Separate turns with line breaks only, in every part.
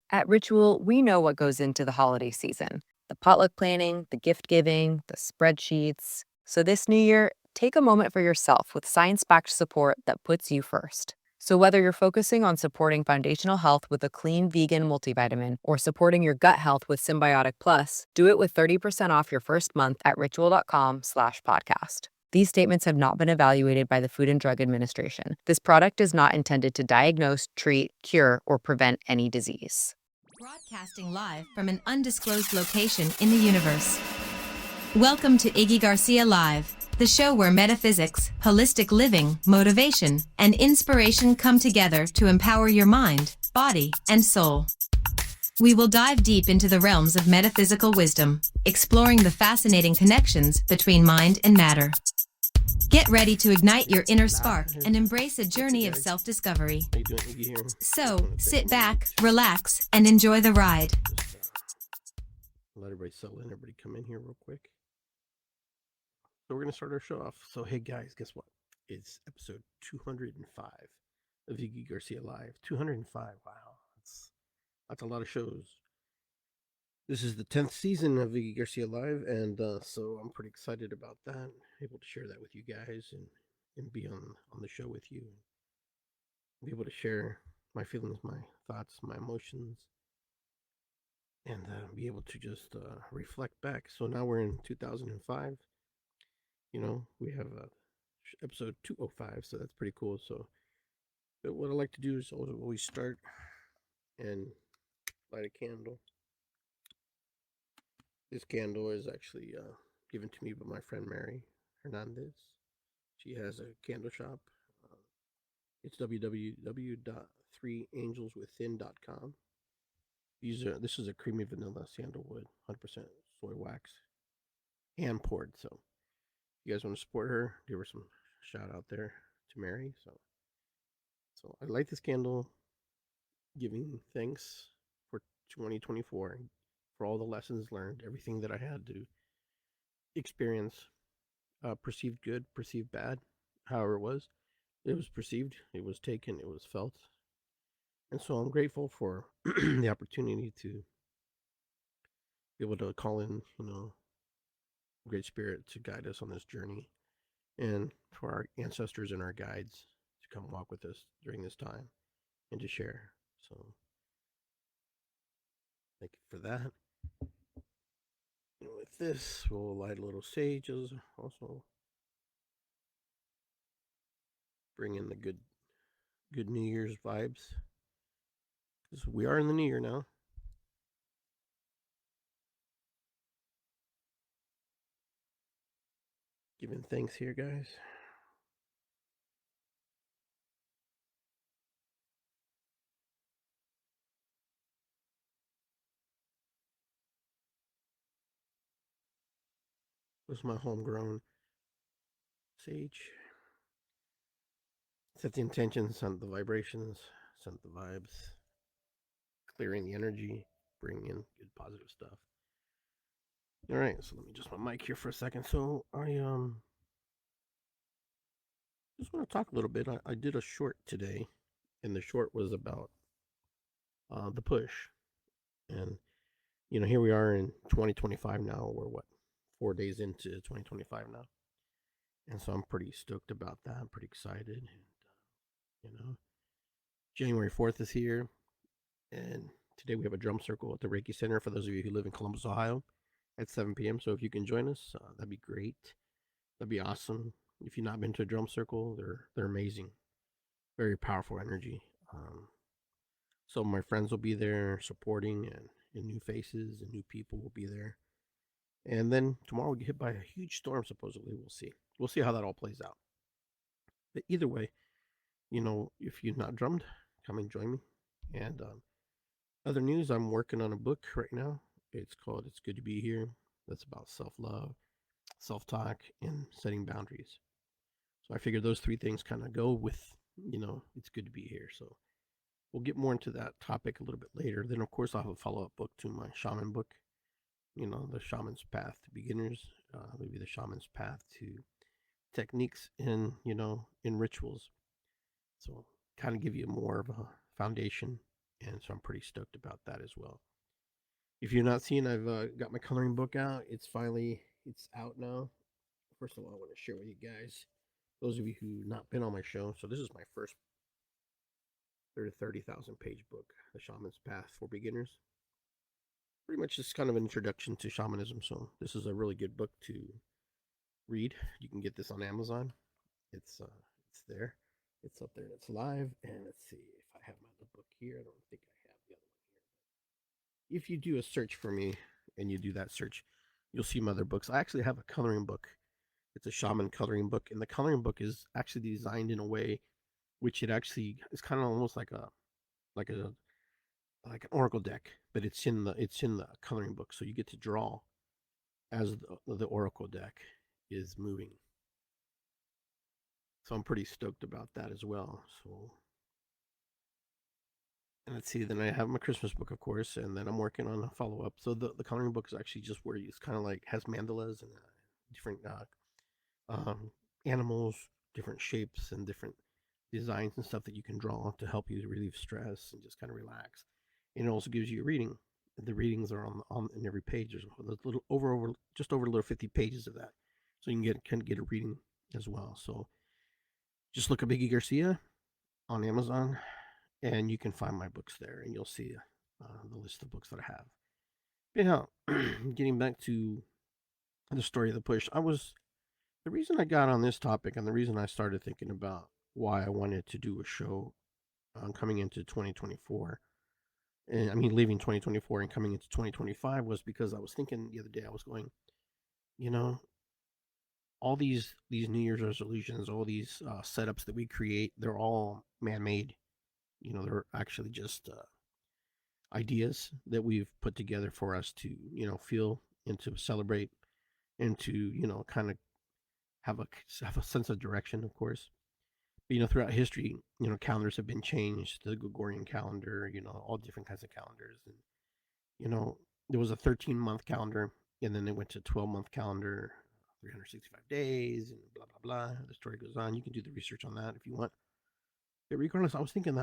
At Ritual, we know what goes into the holiday season: the potluck planning, the gift giving, the spreadsheets. So this new year, take a moment for yourself with science backed support that puts you first. So, whether you're focusing on supporting foundational health with a clean vegan multivitamin or supporting your gut health with Symbiotic Plus, do it with 30% off your first month at ritual.com/podcast. These statements have not been evaluated by the Food and Drug Administration. This product is not intended to diagnose, treat, cure, or prevent any disease.
Broadcasting live from an undisclosed location in the universe. Welcome to Iggy Garcia Live, the show where metaphysics, holistic living, motivation, and inspiration come together to empower your mind, body, and soul. We will dive deep into the realms of metaphysical wisdom, exploring the fascinating connections between mind and matter. Get ready to ignite your inner spark and embrace a journey of self-discovery.
How you doing, Iggy here?
So, sit back, relax, and enjoy the ride.
Let everybody settle in, everybody come in here real quick. So we're going to start our show off. So, hey guys, guess what? It's episode 205 of Iggy Garcia Live. 205, wow. That's a lot of shows. This is the 10th season of Iggy Garcia Live, and so I'm pretty excited about that. Able to share that with you guys and be on the show with you. Be able to share my feelings, my thoughts, my emotions, and be able to just reflect back. So now we're in 2005. You know, we have episode 205, so that's pretty cool. So, but what I like to do is always start and light a candle. This candle is actually given to me by my friend Mary Hernandez. She has a candle shop. It's www.3angelswithin.com. This is a creamy vanilla sandalwood, 100% soy wax, hand poured. So, if you guys want to support her, give her some shout out there to Mary. So I light this candle, giving thanks for 2024, for all the lessons learned, everything that I had to experience, perceived good, perceived bad, however it was perceived, it was taken, it was felt. And so I'm grateful for the opportunity to be able to call in, Great Spirit to guide us on this journey, and for our ancestors and our guides to come walk with us during this time and to share. So thank you for that. And with this, we'll light a little sage, also bring in the good New Year's vibes, because we are in the new year now. Giving thanks here, guys. This is my homegrown sage. Set the intentions, send the vibrations, send the vibes, clearing the energy, bringing in good positive stuff. All right, so let me adjust my mic here for a second. So I just want to talk a little bit. I did a short today, and the short was about the push. And here we are in 2025 now. We're 4 days into 2025 now, and so I'm pretty stoked about that. I'm pretty excited, and January 4th is here, and today we have a drum circle at the Reiki Center for those of you who live in Columbus, Ohio, at 7 p.m. So if you can join us, that'd be great. That'd be awesome. If you've not been to a drum circle, they're amazing. Very powerful energy. So my friends will be there supporting, and new faces and new people will be there. And then tomorrow we get hit by a huge storm, supposedly. We'll see. We'll see how that all plays out. But either way, if you've not drummed, come and join me. And other news, I'm working on a book right now. It's called It's Good to Be Here. That's about self-love, self-talk, and setting boundaries. So I figured those three things kind of go with, it's good to be here. So we'll get more into that topic a little bit later. Then, of course, I'll have a follow-up book to my shaman book, The Shaman's Path to Beginners, maybe The Shaman's Path to Techniques in rituals. So kind of give you more of a foundation And so I'm pretty stoked about that as well. If you're not seeing, I've got my coloring book out. It's out now. First of all, I want to share with you guys, those of you who not been on my show. So this is my first 30,000 page book, The Shaman's Path for Beginners. Pretty much just kind of an introduction to shamanism. So this is a really good book to read. You can get this on Amazon. It's there. It's up there and it's live. And let's see if I have my other book here. I don't think I have the other one here. If you do a search for me and you do that search, you'll see my other books. I actually have a coloring book. It's a shaman coloring book, and the coloring book is actually designed in a way which it actually is kind of almost like an oracle deck, but it's in the coloring book, so you get to draw as the oracle deck is moving. So I'm pretty stoked about that as well. So, and let's see, then I have my Christmas book, of course, and then I'm working on a follow up. So the coloring book is actually just where it's kind of like has mandalas and different animals, different shapes, and different designs and stuff that you can draw to help you to relieve stress and just kind of relax. And it also gives you a reading. The readings are on in every page. There's just over little 50 pages of that, so you can get a reading as well. So just look up Iggy Garcia on Amazon, and you can find my books there, and you'll see the list of books that I have. Yeah, getting back to the story of the push, the reason I got on this topic and the reason I started thinking about why I wanted to do a show coming into 2024, and I mean leaving 2024 and coming into 2025, was because I was thinking the other day, I was going, you know, all these New Year's resolutions, all these setups that we create, they're all man-made. They're actually just ideas that we've put together for us to, feel and to celebrate and to, kind of have a sense of direction, of course. But, throughout history, calendars have been changed to the Gregorian calendar, all different kinds of calendars. And, there was a 13-month calendar, and then they went to 12-month calendar, 365 days, and blah, blah, blah. The story goes on. You can do the research on that if you want. But regardless, I was thinking,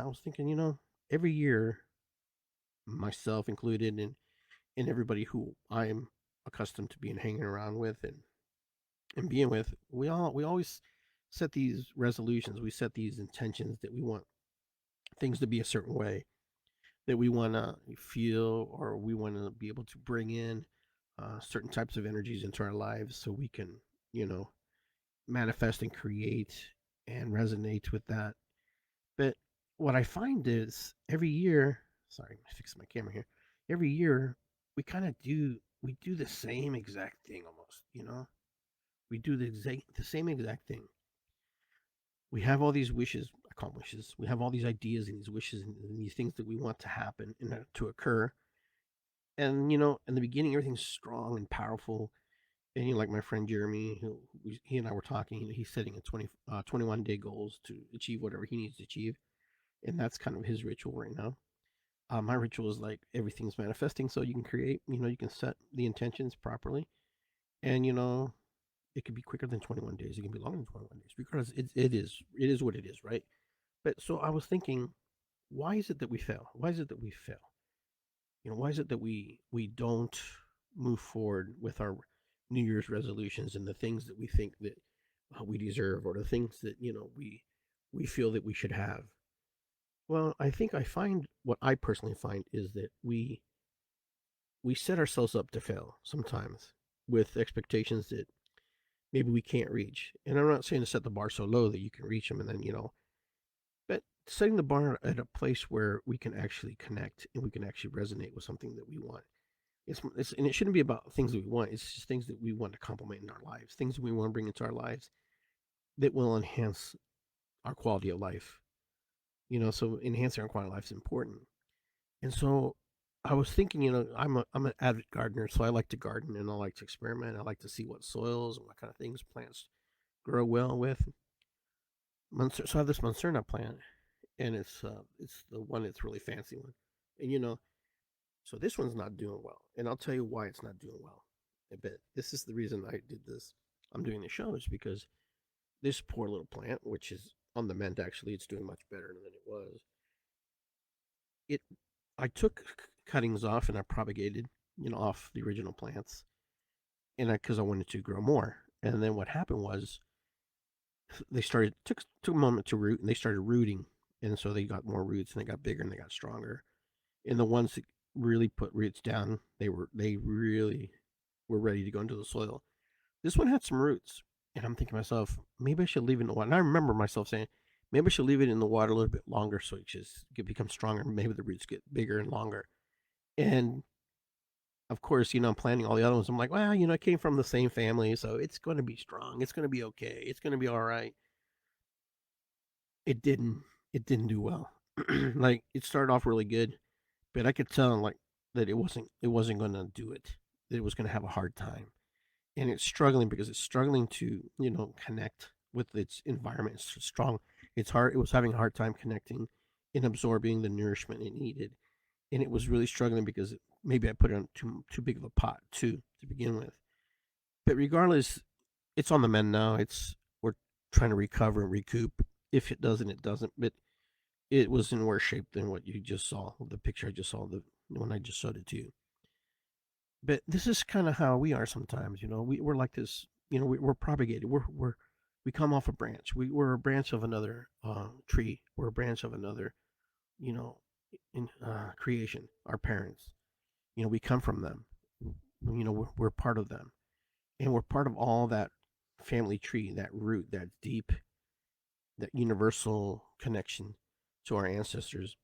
every year, myself included, and everybody who I'm accustomed to hanging around with and being with, we always set these resolutions. We set these intentions that we want things to be a certain way, that we want to feel, or we want to be able to bring in certain types of energies into our lives, so we can, manifest and create and resonate with that. But what I find is every year, sorry, I'm fixing my camera here. Every year we kind of do the same exact thing almost. We do the same exact thing. We have all these wishes, I call them wishes. We have all these ideas and these wishes and these things that we want to happen and to occur. And in the beginning, everything's strong and powerful. And like my friend Jeremy, he and I were talking. He's setting 21-day goals to achieve whatever he needs to achieve, and that's kind of his ritual right now. My ritual is like everything's manifesting, so you can create. You can set the intentions properly, and it could be quicker than 21 days. It can be longer than 21 days, because it is what it is, right? But so I was thinking, why is it that we fail? Why is it that we fail? Why is it that we don't move forward with our New Year's resolutions and the things that we think that we deserve, or the things that we feel that we should have? Well, what I personally find is that we set ourselves up to fail sometimes with expectations that maybe we can't reach. And I'm not saying to set the bar so low that you can reach them, and then but setting the bar at a place where we can actually connect and we can actually resonate with something that we want. And it shouldn't be about things that we want. It's just things that we want to complement in our lives, things that we want to bring into our lives that will enhance our quality of life. So enhancing our quality of life is important. And so I was thinking, I'm an avid gardener, so I like to garden and I like to experiment. I like to see what soils and what kind of things plants grow well with. So I have this Moncerna plant, and it's the one that's really fancy one, and so this one's not doing well, and I'll tell you why it's not doing well. But this is the reason I did this. I'm doing the show is because this poor little plant, which is on the mend, actually, it's doing much better than it was. it I took cuttings off and I propagated, off the original plants, and because I wanted to grow more. And then what happened was they started took a moment to root, and they started rooting, and so they got more roots and they got bigger and they got stronger. And the ones that really put roots down, they really were ready to go into the soil. This one had some roots, and I'm thinking to myself, maybe I should leave it in the water. And I remember myself saying, maybe I should leave it in the water a little bit longer so it just become stronger. Maybe the roots get bigger and longer. And of course, I'm planting all the other ones. I'm like, well, I came from the same family, so it's going to be strong. It's going to be okay. It's going to be all right. It didn't. It didn't do well. Like it started off really good, but I could tell like that it wasn't. It wasn't going to do it. That it was going to have a hard time, and it's struggling because it's struggling to connect with its environment. It's strong. It's hard. It was having a hard time connecting and absorbing the nourishment it needed, and it was really struggling because maybe I put it on too big of a pot too to begin with. But regardless, it's on the mend now. We're trying to recover and recoup. If it doesn't, it doesn't. But it was in worse shape than what you just saw. The picture I just saw, the when I just showed it to you. But this is kind of how we are sometimes. We're like this. We're propagated. We come off a branch. We're a branch of another tree. We're a branch of another, you know, in creation. Our parents. We come from them. We're part of them, and we're part of all that family tree, that root, that deep, that universal connection to our ancestors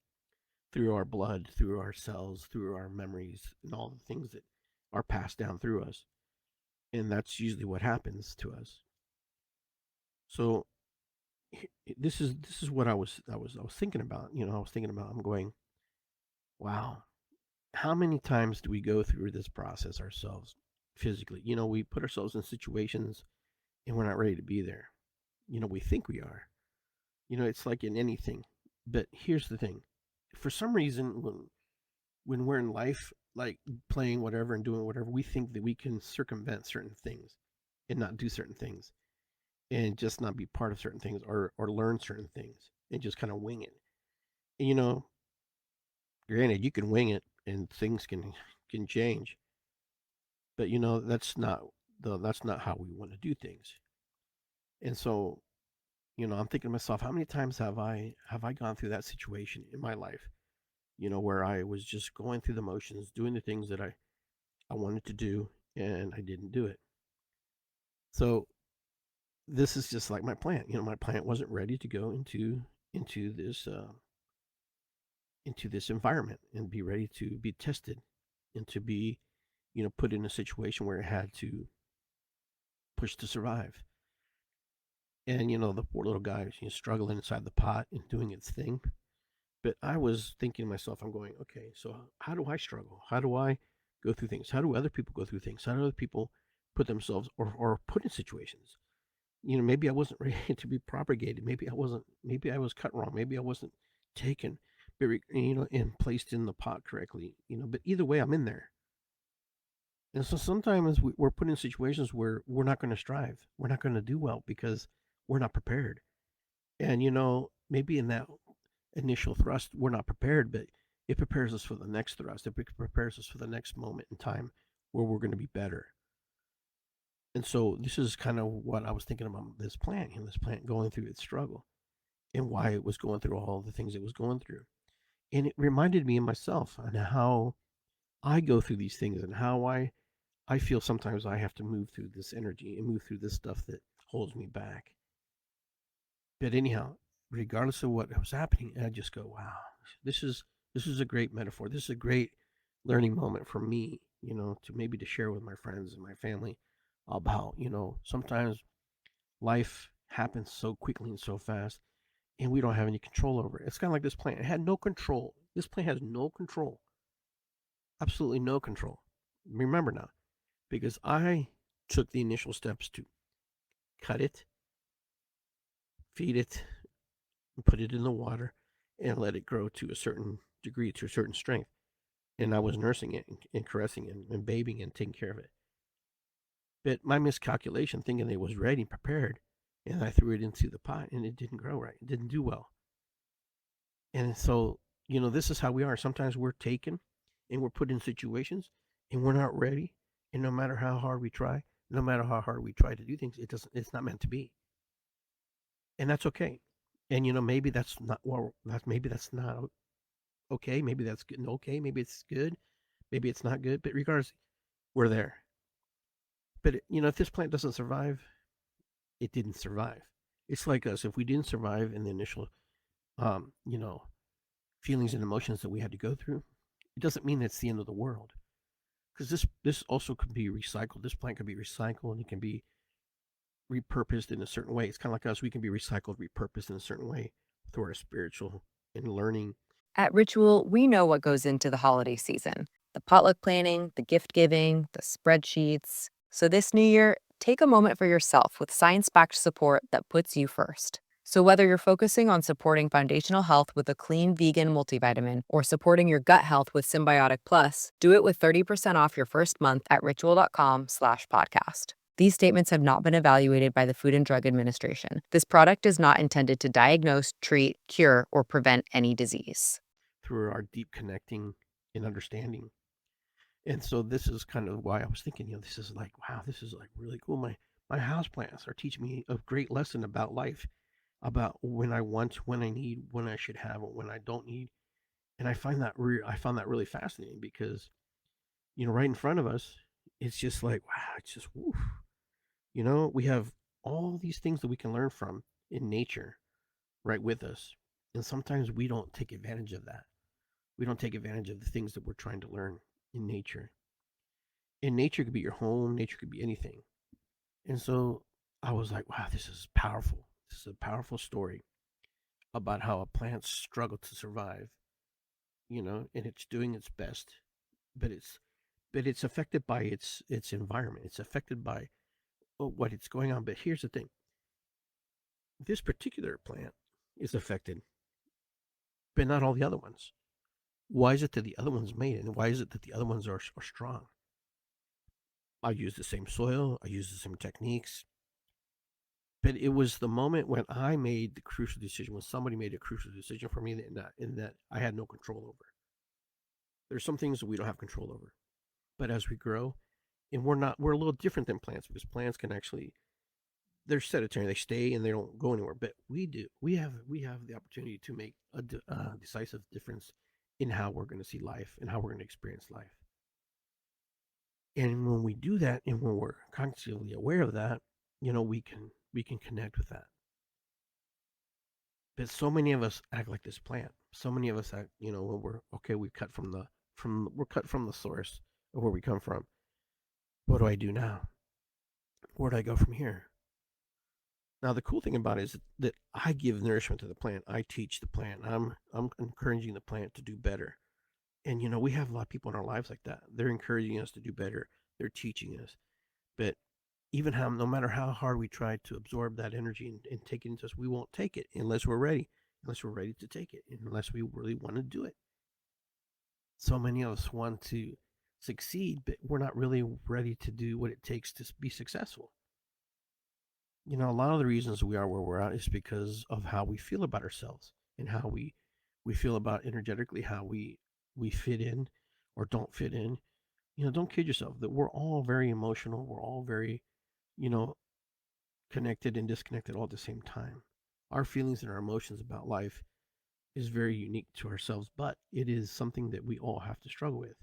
through our blood, through our cells, through our memories, and all the things that are passed down through us. And that's usually what happens to us. So this is what I was thinking about. I was thinking about. I'm going, wow, how many times do we go through this process ourselves physically? We put ourselves in situations and we're not ready to be there. We think we are. It's like in anything. But here's the thing. For some reason, when we're in life, like playing whatever and doing whatever, we think that we can circumvent certain things and not do certain things and just not be part of certain things or learn certain things and just kind of wing it. And, granted, you can wing it and things can change, but that's not how we want to do things. And so, I'm thinking to myself, how many times have I gone through that situation in my life? Where I was just going through the motions, doing the things that I wanted to do, and I didn't do it. So this is just like my plant. My plant wasn't ready to go into this environment and be ready to be tested and to be, put in a situation where it had to push to survive. And the poor little guy was struggling inside the pot and doing its thing. But I was thinking to myself, I'm going, okay, so how do I struggle? How do I go through things? How do other people go through things? How do other people put themselves or put in situations? Maybe I wasn't ready to be propagated. Maybe I wasn't. Maybe I was cut wrong. Maybe I wasn't taken, and placed in the pot correctly. But either way, I'm in there. And so sometimes we're put in situations where we're not going to strive. We're not going to do well because we're not prepared. And maybe in that initial thrust, we're not prepared, but it prepares us for the next thrust. It prepares us for the next moment in time where we're going to be better. And so this is kind of what I was thinking about this plant, this plant going through its struggle and why it was going through all the things it was going through. And it reminded me of myself and how I go through these things and how I feel sometimes I have to move through this energy and move through this stuff that holds me back. But anyhow, regardless of what was happening, I just go, wow, this is a great metaphor. This is a great learning moment for me, to share with my friends and my family about, sometimes life happens so quickly and so fast and we don't have any control over it. It's kind of like this plant. It had no control. This plant has no control. Absolutely no control. Remember now, because I took the initial steps to cut it, feed it, and put it in the water and let it grow to a certain degree, to a certain strength. And I was nursing it and caressing it and babying it and taking care of it. But my miscalculation, thinking it was ready and prepared, and I threw it into the pot and it didn't grow right. It didn't do well. And so, this is how we are. Sometimes we're taken and we're put in situations and we're not ready. And no matter how hard we try, no matter how hard we try to do things, it's not meant to be. And that's okay. And maybe that's not well. Maybe that's not okay. Maybe that's good. Okay, maybe it's good. Maybe it's not good. But regardless, we're there. But if this plant doesn't survive, it didn't survive. It's like us. If we didn't survive in the initial, um, you know, feelings and emotions that we had to go through, it doesn't mean it's the end of the world. Because this also could be recycled. This plant could be recycled and it can be repurposed in a certain way. It's kind of like us. We can be recycled, repurposed in a certain way through our spiritual and learning.
At Ritual, we know what goes into the holiday season: the potluck planning, the gift giving, the spreadsheets. So this new year, take a moment for yourself with science-backed support that puts you first. So whether you're focusing on supporting foundational health with a clean vegan multivitamin or supporting your gut health with Symbiotic Plus, do it with 30% off your first month at ritual.com/podcast. These statements have not been evaluated by the Food and Drug Administration. This product is not intended to diagnose, treat, cure, or prevent any disease.
Through our deep connecting and understanding. And so this is kind of why I was thinking, this is like, wow, this is like really cool. My house plants are teaching me a great lesson about life, about when I want, when I need, when I should have, or when I don't need. And I found that really fascinating because, right in front of us, it's just like, wow, it's just woof. We have all these things that we can learn from in nature right with us. And sometimes we don't take advantage of that. We don't take advantage of the things that we're trying to learn in nature. And nature could be your home, nature could be anything. And so I was like, wow, this is powerful. This is a powerful story about how a plant struggled to survive, and it's doing its best, but it's affected by its environment. It's affected by what it's going on. But here's the thing. This particular plant is affected, but not all the other ones. Why is it that the other ones made it? And why is it that the other ones are strong? I use the same soil. I use the same techniques. But it was the moment when I made the crucial decision, when somebody made a crucial decision for me in that I had no control over. There's some things that we don't have control over. But as we grow, and we're a little different than plants because plants can actually, they're sedentary. They stay and they don't go anywhere. But we do. We have the opportunity to make a decisive difference in how we're going to see life and how we're going to experience life. And when we do that, and when we're consciously aware of that, we can connect with that. But so many of us act like this plant. So many of us act, when we're cut from the source of where we come from. What do I do now? Where do I go from here? Now the cool thing about it is that I give nourishment to the plant. I teach the plant. I'm encouraging the plant to do better. And we have a lot of people in our lives like that. They're encouraging us to do better. They're teaching us. But even no matter how hard we try to absorb that energy and take it into us, we won't take it unless we're ready to take it, unless we really want to do it. So many of us want to succeed, but we're not really ready to do what it takes to be successful. A lot of the reasons we are where we're at is because of how we feel about ourselves and how we feel about energetically, how we fit in or don't fit in. Don't kid yourself that we're all very emotional. We're all very, connected and disconnected all at the same time. Our feelings and our emotions about life is very unique to ourselves, but it is something that we all have to struggle with.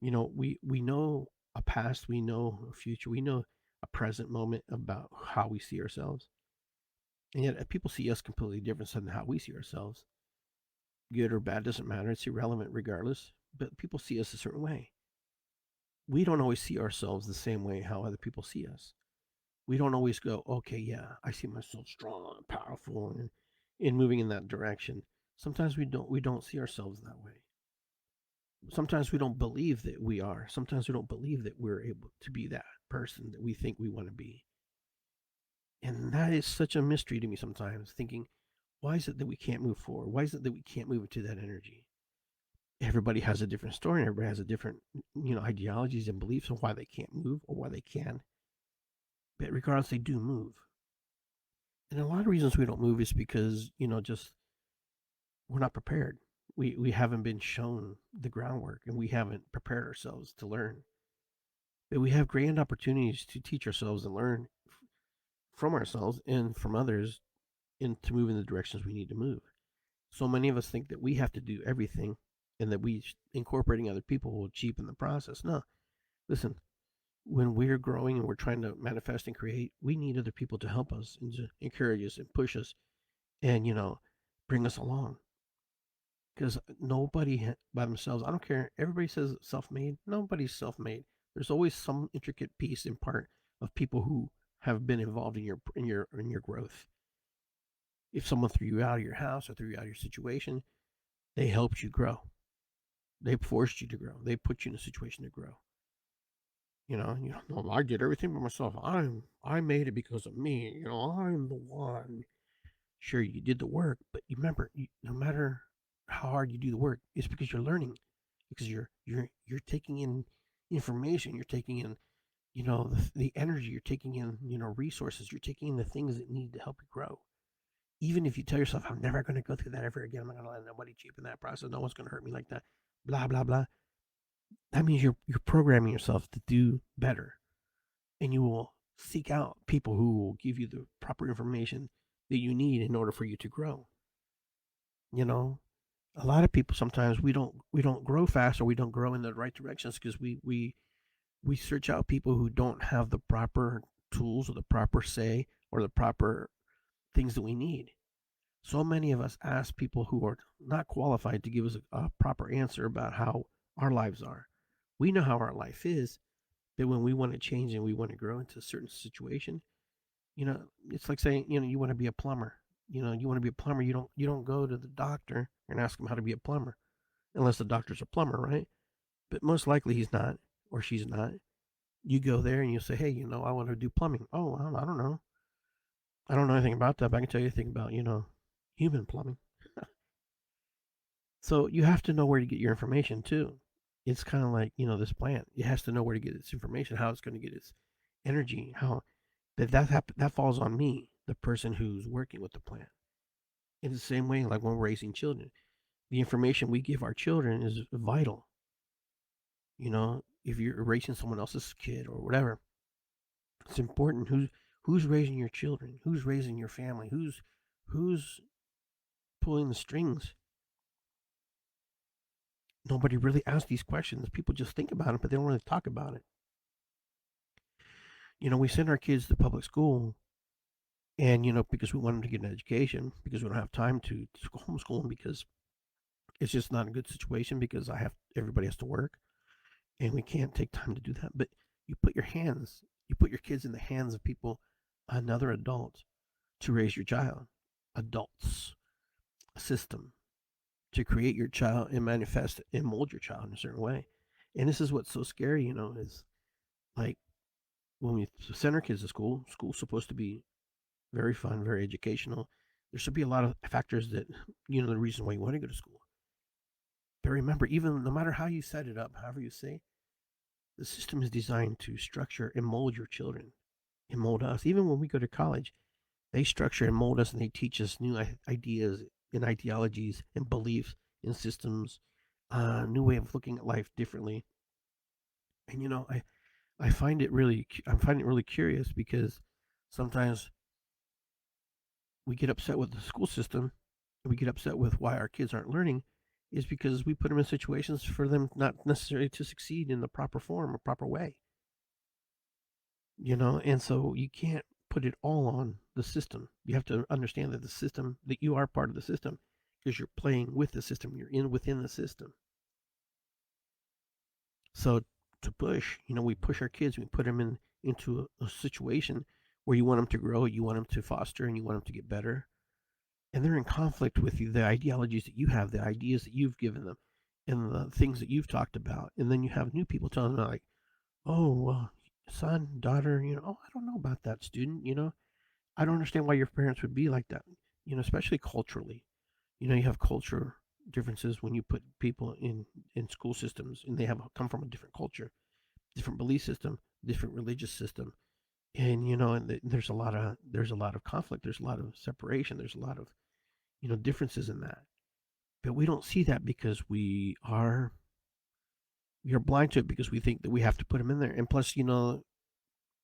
We know a past, we know a future, we know a present moment about how we see ourselves. And yet people see us completely different than how we see ourselves. Good or bad doesn't matter. It's irrelevant regardless. But people see us a certain way. We don't always see ourselves the same way how other people see us. We don't always go, okay, yeah, I see myself strong and powerful and moving in that direction. Sometimes we don't see ourselves that way. Sometimes we don't believe that we are. Sometimes we don't believe that we're able to be that person that we think we want to be. And that is such a mystery to me sometimes, thinking, why is it that we can't move forward? Why is it that we can't move into that energy? Everybody has a different story, and everybody has a different, ideologies and beliefs on why they can't move or why they can. But regardless, they do move. And a lot of reasons we don't move is because, just we're not prepared. We haven't been shown the groundwork, and we haven't prepared ourselves to learn. But we have grand opportunities to teach ourselves and learn from ourselves and from others, and to move in the directions we need to move. So many of us think that we have to do everything, and that incorporating other people will cheapen the process. No, listen. When we're growing and we're trying to manifest and create, we need other people to help us and to encourage us and push us, and bring us along. Because nobody by themselves, I don't care. Everybody says self-made. Nobody's self-made. There's always some intricate piece and part of people who have been involved in your growth. If someone threw you out of your house or threw you out of your situation, they helped you grow. They forced you to grow. They put you in a situation to grow. No, I did everything by myself. I made it because of me. I'm the one. Sure, you did the work, but you remember, no matter how hard you do the work, it's because you're learning, because you're taking in information, you're taking in, the energy, you're taking in, resources, you're taking in the things that need to help you grow. Even if you tell yourself, I'm never going to go through that ever again, I'm not going to let nobody cheapen that process, no one's going to hurt me like that, blah blah blah. That means you're programming yourself to do better, and you will seek out people who will give you the proper information that you need in order for you to grow. A lot of people, sometimes we don't grow fast, or we don't grow in the right directions, because we search out people who don't have the proper tools, or the proper say, or the proper things that we need. So many of us ask people who are not qualified to give us a proper answer about how our lives are. We know how our life is, but when we want to change and we want to grow into a certain situation, it's like saying, you want to be a plumber. You want to be a plumber. You don't go to the doctor and ask him how to be a plumber, unless the doctor's a plumber, right? But most likely he's not, or she's not. You go there and you say, hey, I want to do plumbing. Oh, well, I don't know. I don't know anything about that, but I can tell you anything about, human plumbing. So you have to know where to get your information too. It's kind of like, this plant. It has to know where to get its information, how it's going to get its energy, how that falls on me, the person who's working with the plant. In the same way, like when we're raising children, the information we give our children is vital. If you're raising someone else's kid or whatever, it's important who's raising your children, who's raising your family, who's pulling the strings. Nobody really asks these questions. People just think about it, but they don't really talk about it. We send our kids to public school, and because we want them to get an education, because we don't have time to homeschool them, because it's just not a good situation, because everybody has to work, and we can't take time to do that. But you put your kids in the hands of people, another adult, to raise your child. Adults, a system to create your child and manifest and mold your child in a certain way. And this is what's so scary, is like when we send our kids to school, school's supposed to be very fun, very educational. There should be a lot of factors that, the reason why you want to go to school. But remember, even no matter how you set it up, however you say, the system is designed to structure and mold your children and mold us. Even when we go to college, they structure and mold us, and they teach us new ideas and ideologies and beliefs and systems, new way of looking at life differently. And I find it really curious, because sometimes we get upset with the school system, and we get upset with why our kids aren't learning, is because we put them in situations for them not necessarily to succeed in the proper form or proper way. And so you can't put it all on the system. You have to understand that that you are part of the system, because you're playing with the system. You're within the system. So to push, we push our kids. We put them into a situation where you want them to grow, you want them to foster, and you want them to get better. And they're in conflict with you, the ideologies that you have, the ideas that you've given them, and the things that you've talked about. And then you have new people telling them, like, oh, well, son, daughter, oh, I don't know about that student, I don't understand why your parents would be like that, especially culturally. You have culture differences when you put people in school systems, and they come from a different culture, different belief system, different religious system. And there's a lot of conflict, there's a lot of separation, there's a lot of differences in that. But we don't see that because we are blind to it, because we think that we have to put them in there. And plus,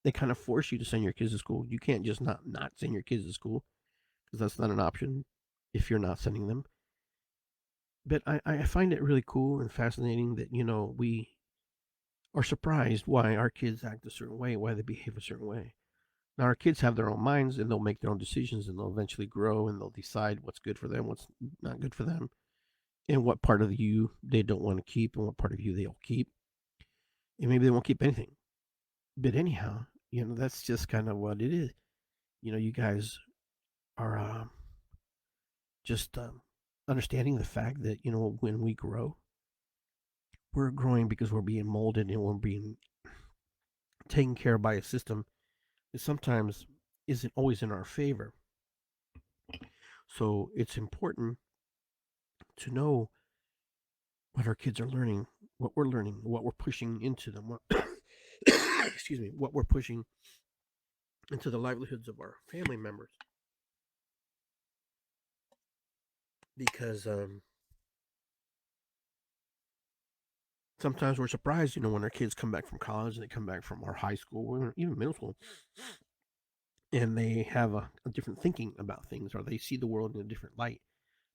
they kind of force you to send your kids to school. You can't just not send your kids to school, because that's not an option if you're not sending them. But I find it really cool and fascinating that, we are surprised why our kids act a certain way, why they behave a certain way. Now, our kids have their own minds, and they'll make their own decisions, and they'll eventually grow, and they'll decide what's good for them, what's not good for them, and what part of you they don't want to keep, and what part of you they'll keep. And maybe they won't keep anything. But anyhow, that's just kind of what it is. You guys are just understanding the fact that, when we grow, we're growing because we're being molded, and we're being taken care of by a system that sometimes isn't always in our favor. So it's important to know what our kids are learning, what we're pushing into them, excuse me, what we're pushing into the livelihoods of our family members. Because sometimes we're surprised, when our kids come back from college, and they come back from our high school, or even middle school, and they have a different thinking about things, or they see the world in a different light,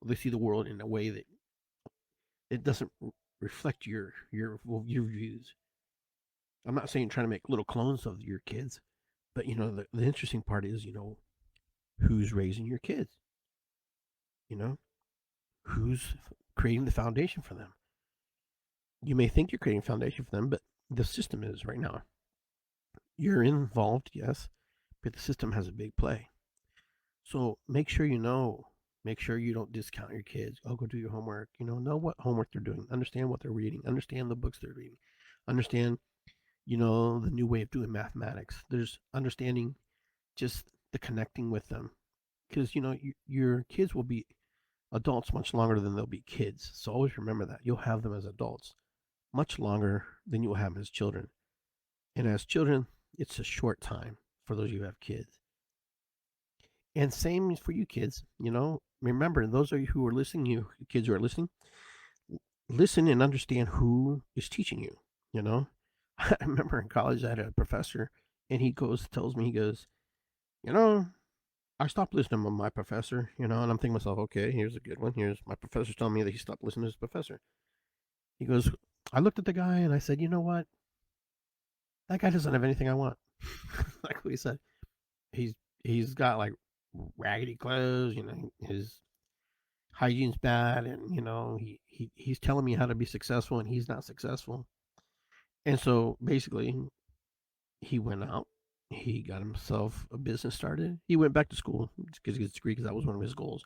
or they see the world in a way that it doesn't reflect your views. I'm not saying trying to make little clones of your kids, but the interesting part is, who's raising your kids? Who's creating the foundation for them? You may think you're creating a foundation for them, but the system is right now. You're involved, yes, but the system has a big play. So make sure make sure you don't discount your kids. Oh, go do your homework. Know what homework they're doing. Understand what they're reading. Understand the books they're reading. Understand, the new way of doing mathematics. There's understanding just the connecting with them. Because, your kids will be adults much longer than they'll be kids. So always remember that. You'll have them as adults much longer than you will have them as children. And as children, it's a short time for those of you who have kids. And same for you kids, remember, those of you who are listening, you kids who are listening, listen and understand who is teaching you, I remember in college I had a professor, and he tells me, I stopped listening to my professor, and I'm thinking to myself, okay, here's a good one. Here's my professor's telling me that he stopped listening to his professor. He goes, I looked at the guy and I said, you know what? That guy doesn't have anything I want. Like what he said. He's got like raggedy clothes, his hygiene's bad, and he's telling me how to be successful, and he's not successful. And so basically he went out, he got himself a business started. He went back to school to get his degree, because that was one of his goals.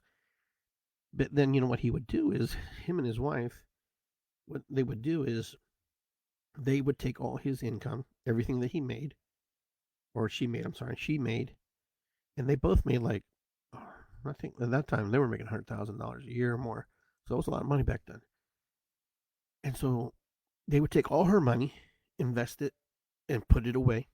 But then what he would do is, him and his wife, what they would do is they would take all his income, everything that he made, or she made, and they both made like, I think at that time they were making $100,000 a year or more. So it was a lot of money back then. And so they would take all her money, invest it, and put it away.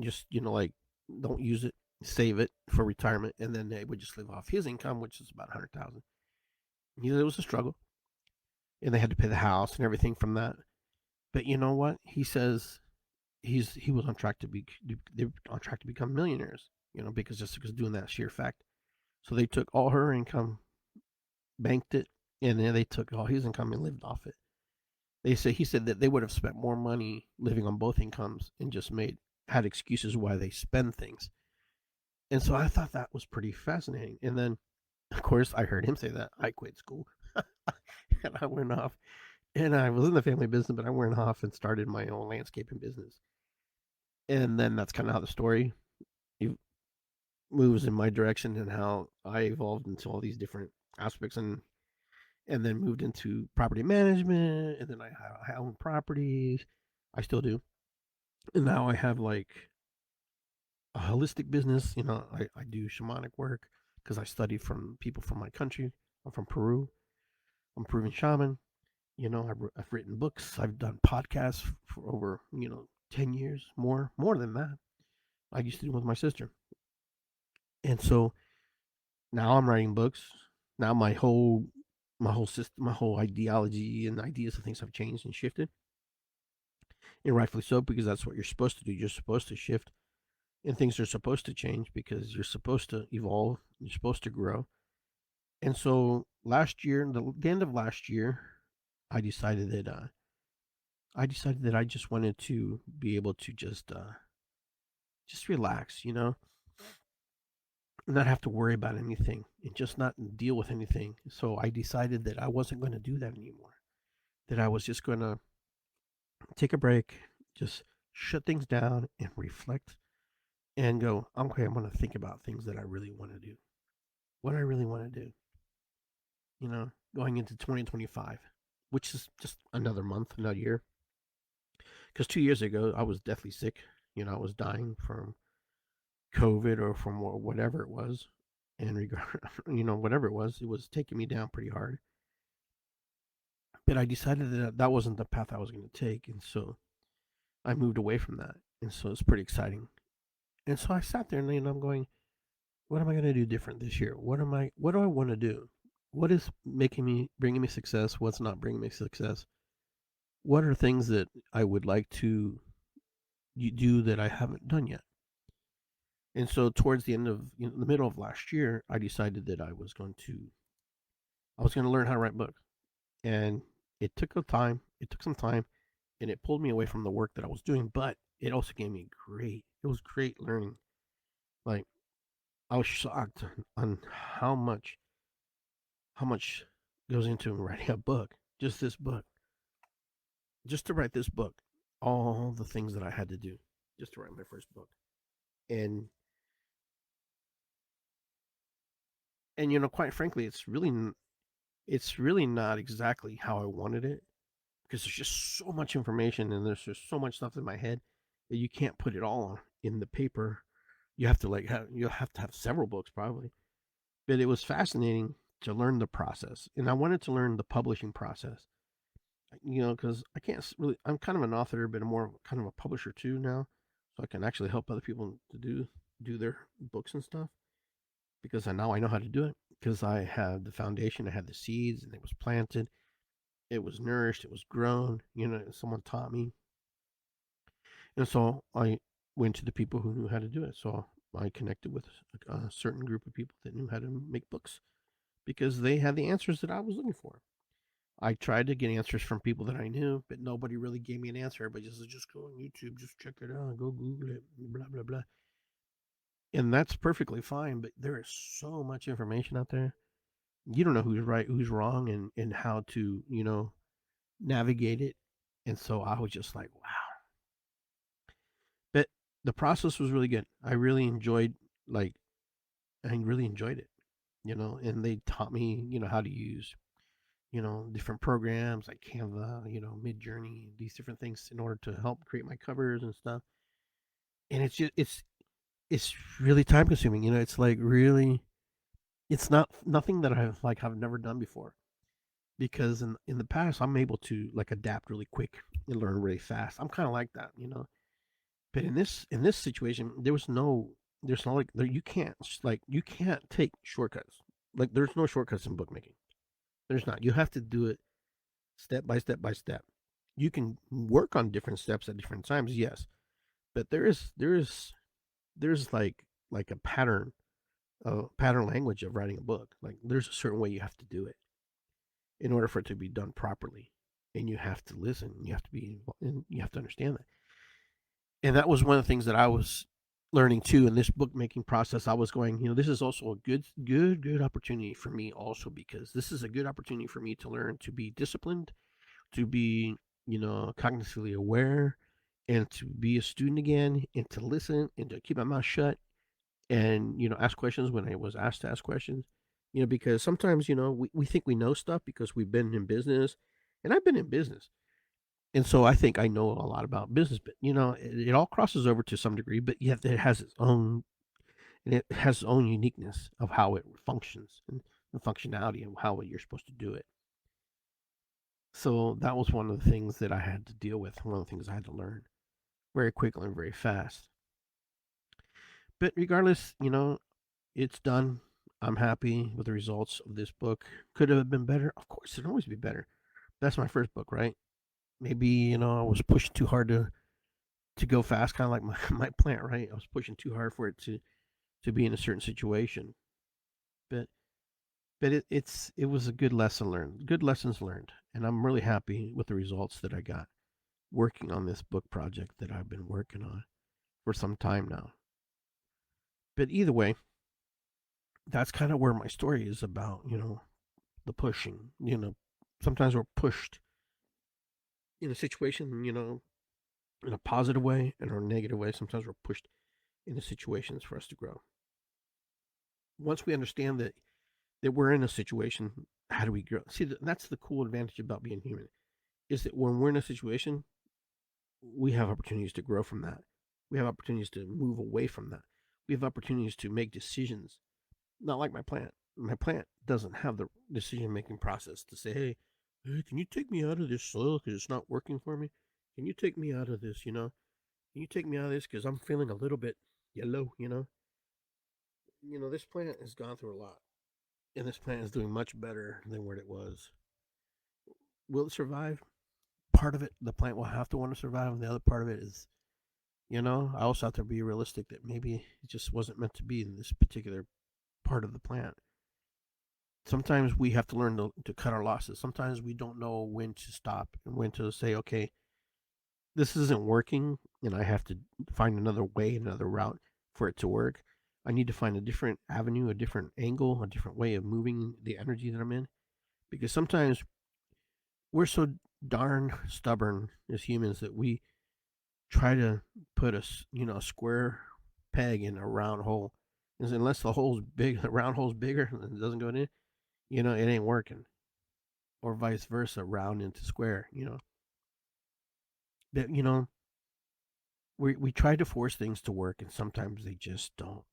Just, like, don't use it, save it for retirement, and then they would just live off his income, which is about $100,000. It was a struggle, and they had to pay the house and everything from that. But you know what? He says he was on track to become millionaires, because doing that sheer fact. So they took all her income, banked it, and then they took all his income and lived off it. He said that they would have spent more money living on both incomes and just had excuses why they spend things. And so I thought that was pretty fascinating. And then, of course, I heard him say that. I quit school. And I went off. And I was in the family business, but I went off and started my own landscaping business. And then that's kind of how the story moves in my direction, and how I evolved into all these different aspects, and then moved into property management, and then I own properties. I still do. And now I have like a holistic business. I do shamanic work because I studied from people from my country. I'm from Peru. I'm a Peruvian shaman. I've written books. I've done podcasts for over 10 years, more than that. I used to do it with my sister. And so now I'm writing books. Now my whole my whole system, my whole ideology and ideas and things have changed and shifted, and rightfully so, because that's what you're supposed to do. You're supposed to shift, and things are supposed to change because you're supposed to evolve. You're supposed to grow. And so last year, the end of last year, I decided that I just wanted to be able to just relax, not have to worry about anything and just not deal with anything. So I decided that I wasn't going to do that anymore. That I was just going to take a break, just shut things down and reflect and go, okay, I'm going to think about things that I really want to do. What I really want to do, going into 2025, which is just another month, another year. Because 2 years ago, I was deathly sick. I was dying from COVID or from whatever it was. And whatever it was taking me down pretty hard. But I decided that that wasn't the path I was going to take. And so I moved away from that. And so it's pretty exciting. And so I sat there and I'm going, what am I going to do different this year? What do I want to do? What is bringing me success? What's not bringing me success? What are things that I would like to do that I haven't done yet? And so towards the end of the middle of last year, I decided that I was going to learn how to write books. And it took some time, and it pulled me away from the work that I was doing, but it also gave me it was great learning. Like, I was shocked on how much goes into writing a book. Just this book. Just to write this book, all the things that I had to do just to write my first book. And quite frankly, it's really not exactly how I wanted it, because there's just so much information and there's just so much stuff in my head that you can't put it all in the paper. You have to have several books probably. But it was fascinating to learn the process, and I wanted to learn the publishing process. Because I can't really. I'm kind of an author, but I'm more kind of a publisher too now, so I can actually help other people to do their books and stuff. Because now I know how to do it. Because I had the foundation, I had the seeds, and it was planted, it was nourished, it was grown. Someone taught me, and so I went to the people who knew how to do it. So I connected with a certain group of people that knew how to make books because they had the answers that I was looking for. I tried to get answers from people that I knew, but nobody really gave me an answer. But just go on YouTube, just check it out, go Google it, blah blah blah. And that's perfectly fine, but there is so much information out there. You don't know who's right, who's wrong, and how to, navigate it. And so I was just like, wow. But the process was really good. I really enjoyed it, and they taught me, how to use, different programs like Canva, Mid-Journey, these different things in order to help create my covers and stuff. And it's really time consuming. It's like really, it's nothing that I've never done before, because in the past I'm able to adapt really quick and learn really fast. I'm kind of like that. But in this situation, there's no you can't take shortcuts. Like, there's no shortcuts in bookmaking. There's not. You have to do it step by step by step. You can work on different steps at different times, yes, but there's like a pattern language of writing a book. Like, there's a certain way you have to do it in order for it to be done properly, and you have to listen. You have to understand that. And that was one of the things that I was learning too in this bookmaking process. I was going, this is also a good opportunity for me also, because this is a good opportunity for me to learn to be disciplined, to be, cognitively aware, and to be a student again, and to listen, and to keep my mouth shut, and, ask questions when I was asked to ask questions, because sometimes, we think we know stuff because we've been in business, and I've been in business. And so I think I know a lot about business, but it all crosses over to some degree, but yet it has its own uniqueness of how it functions and the functionality of how you're supposed to do it. So that was one of the things that I had to deal with, one of the things I had to learn very quickly and very fast. But regardless, it's done. I'm happy with the results of this book. Could it have been better? Of course, it can always be better. That's my first book, right? Maybe, I was pushing too hard to go fast, kind of like my, my plant, right? I was pushing too hard for it to be in a certain situation. But it was a good lesson learned, good lessons learned, and I'm really happy with the results that I got working on this book project that I've been working on for some time now. But either way, that's kind of where my story is about, the pushing. Sometimes we're pushed in a situation, in a positive way and or a negative way. Sometimes we're pushed into situations for us to grow. Once we understand that we're in a situation, how do we grow? See, that's the cool advantage about being human, is that when we're in a situation, we have opportunities to grow from that. We have opportunities to move away from that. We have opportunities to make decisions. Not like my plant. My plant doesn't have the decision making process to say, hey, can you take me out of this soil because it's not working for me? Can you take me out of this, Can you take me out of this because I'm feeling a little bit yellow, this plant has gone through a lot. And this plant is doing much better than what it was. Will it survive? Part of it, the plant will have to want to survive, and the other part of it is, I also have to be realistic that maybe it just wasn't meant to be in this particular part of the plant. Sometimes we have to learn to cut our losses. Sometimes we don't know when to stop and when to say, okay, this isn't working, and I have to find another way, another route for it to work. I need to find a different avenue, a different angle, a different way of moving the energy that I'm in. Because sometimes we're so darn stubborn as humans that we try to put a square peg in a round hole. Because unless the hole's big, the round hole's bigger and it doesn't go in, it ain't working. Or vice versa, round into square, But, we try to force things to work and sometimes they just don't.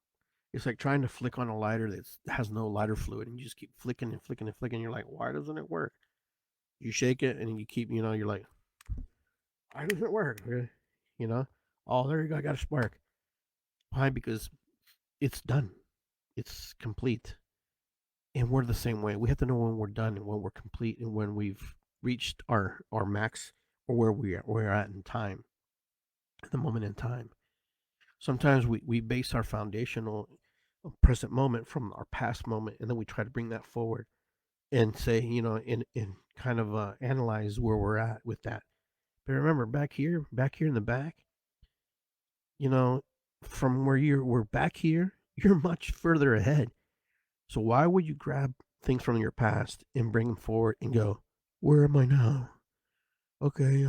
It's like trying to flick on a lighter that has no lighter fluid and you just keep flicking and flicking and flicking. You're like, why doesn't it work? You shake it and you keep, you're like, why doesn't it work? You know, oh, there you go. I got a spark. Why? Because it's done. It's complete. And we're the same way. We have to know when we're done and when we're complete and when we've reached our max or where we're at in time, the moment in time. Sometimes we base our foundational present moment from our past moment, and then we try to bring that forward and say, and kind of analyze where we're at with that. But remember, back here in the back, you know, from where we're back here, you're much further ahead. So why would you grab things from your past and bring them forward and go, where am I now? Okay,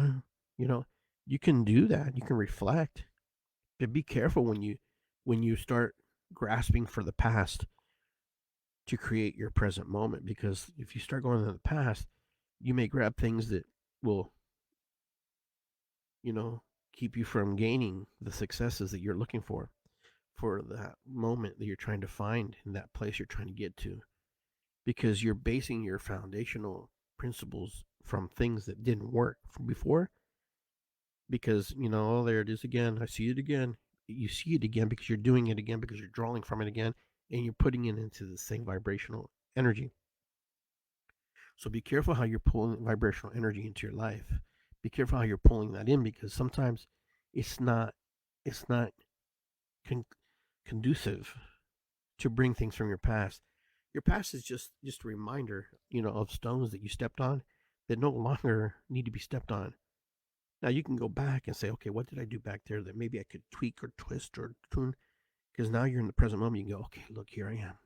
you know, you can do that. You can reflect, but be careful when you start grasping for the past to create your present moment. Because if you start going to the past, you may grab things that will, keep you from gaining the successes that you're looking for that moment that you're trying to find in that place you're trying to get to, because you're basing your foundational principles from things that didn't work from before. Because oh, there it is again, I see it again. You see it again because you're doing it again, because you're drawing from it again, and you're putting it into the same vibrational energy. So be careful how you're pulling vibrational energy into your life. Be careful how you're pulling that in, because sometimes it's not con- conducive to bring things from your past. Your past is just a reminder, of stones that you stepped on that no longer need to be stepped on. Now you can go back and say, okay, what did I do back there that maybe I could tweak or twist or tune? Because now you're in the present moment. You can go, okay, look, here I am.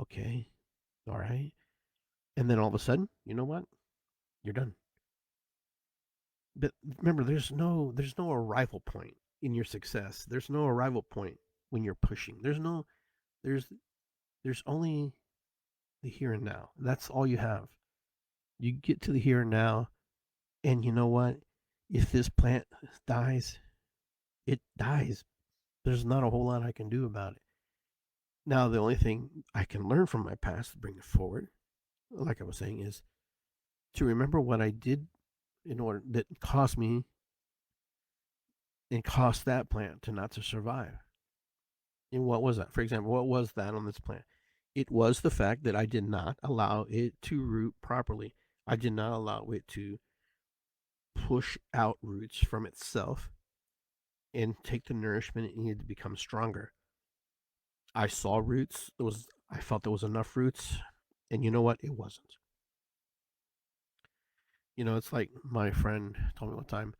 Okay, all right. And then all of a sudden, you know what? You're done. But remember, there's no arrival point in your success. There's no arrival point when you're pushing. There's there's only the here and now. That's all you have. You get to the here and now, and you know what? If this plant dies, it dies. There's not a whole lot I can do about it. Now, the only thing I can learn from my past to bring it forward, like I was saying, is to remember what I did in order that cost me and cost that plant to not to survive. And what was that? For example, what was that on this plant? It was the fact that I did not allow it to root properly. I did not allow it to push out roots from itself and take the nourishment it needed to become stronger. I saw roots. I felt there was enough roots, and you know what? It wasn't. It's like my friend told me one time.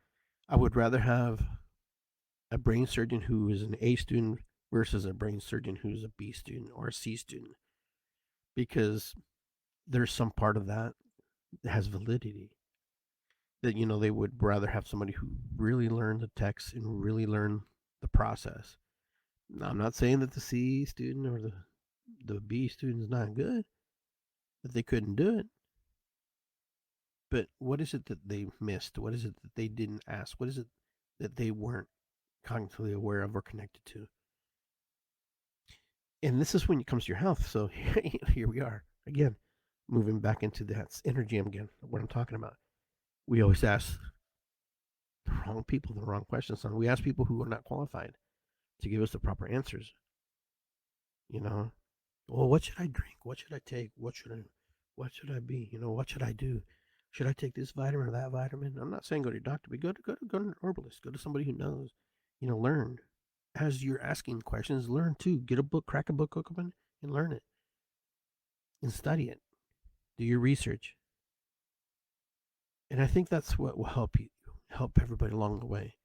I would rather have a brain surgeon who is an A student versus a brain surgeon who's a B student or a C student, because there's some part of that has validity. That they would rather have somebody who really learned the text and really learned the process. Now, I'm not saying that the C student or the B student is not good, that they couldn't do it. But what is it that they missed? What is it that they didn't ask? What is it that they weren't cognitively aware of or connected to? And this is when it comes to your health. So here we are again, moving back into that energy again, what I'm talking about. We always ask the wrong people the wrong questions. And we ask people who are not qualified to give us the proper answers. Well, what should I drink? What should I take? What should I be? What should I do? Should I take this vitamin or that vitamin? I'm not saying go to your doctor, but go to an herbalist. Go to somebody who knows. Learn. As you're asking questions, learn too. Get a book, crack a book open, and learn it. And study it. Do your research. And I think that's what will help everybody along the way.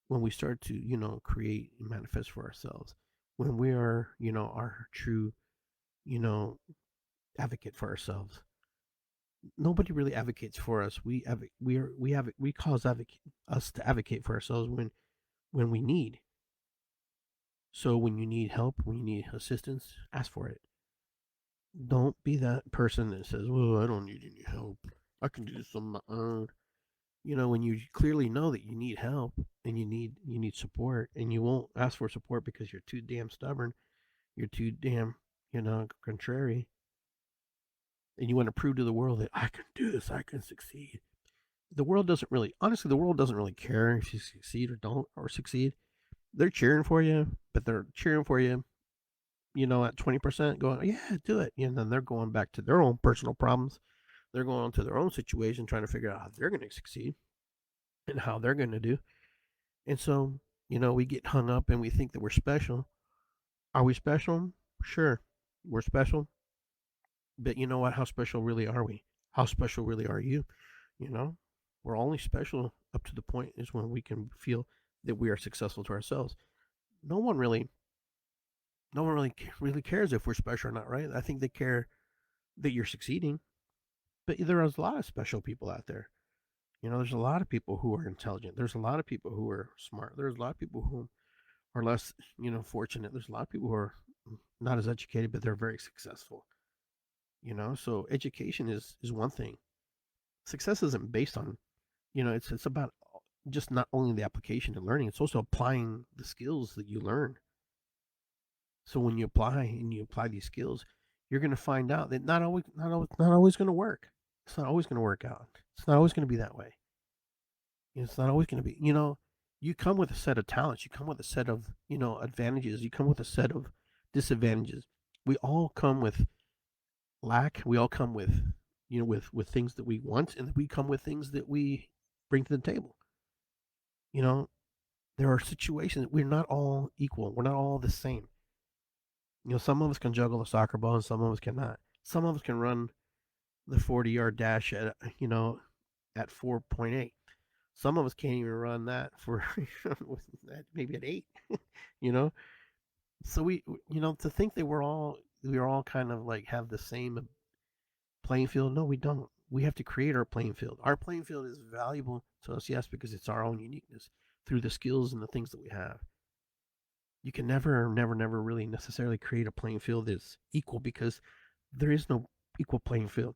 When we start to, create and manifest for ourselves. When we are, our true, advocate for ourselves. Nobody really advocates for us. We cause us to advocate for ourselves when we need. So when you need help, when you need assistance, ask for it. Don't be that person that says, "Well, I don't need any help. I can do this on my own." When you clearly know that you need help and you need support, and you won't ask for support because you're too damn stubborn, you're too damn, contrary, and you want to prove to the world that I can do this, I can succeed. The world doesn't really care if you succeed or don't or succeed. They're cheering for you, but they're cheering for you, at 20%, going, yeah, do it. And then they're going back to their own personal problems. They're going on to their own situation, trying to figure out how they're going to succeed and how they're going to do. And so, we get hung up and we think that we're special. Are we special? Sure, we're special. But you know what? How special really are we? How special really are you? We're only special up to the point is when we can feel that we are successful to ourselves. No one really cares if we're special or not, right? I think they care that you're succeeding. But there is a lot of special people out there. There's a lot of people who are intelligent. There's a lot of people who are smart. There's a lot of people who are less, fortunate. There's a lot of people who are not as educated, but they're very successful. So education is one thing. Success isn't based on, it's about just not only the application and learning, it's also applying the skills that you learn. So when you apply these skills, you're going to find out that not always going to work. It's not always going to work out. It's not always going to be that way. It's not always going to be, you come with a set of talents. You come with a set of, advantages. You come with a set of disadvantages. We all come with lack. We all come with, with things that we want, and we come with things that we bring to the table. There are situations that we're not all equal. We're not all the same. Some of us can juggle a soccer ball and some of us cannot. Some of us can run the 40-yard dash at 4.8. Some of us can't even run that for maybe at 8. So we to think that we're all kind of like have the same playing field. No, we don't. We have to create our playing field. Our playing field is valuable to us, yes, because it's our own uniqueness through the skills and the things that we have. You can never really necessarily create a playing field that's equal, because there is no equal playing field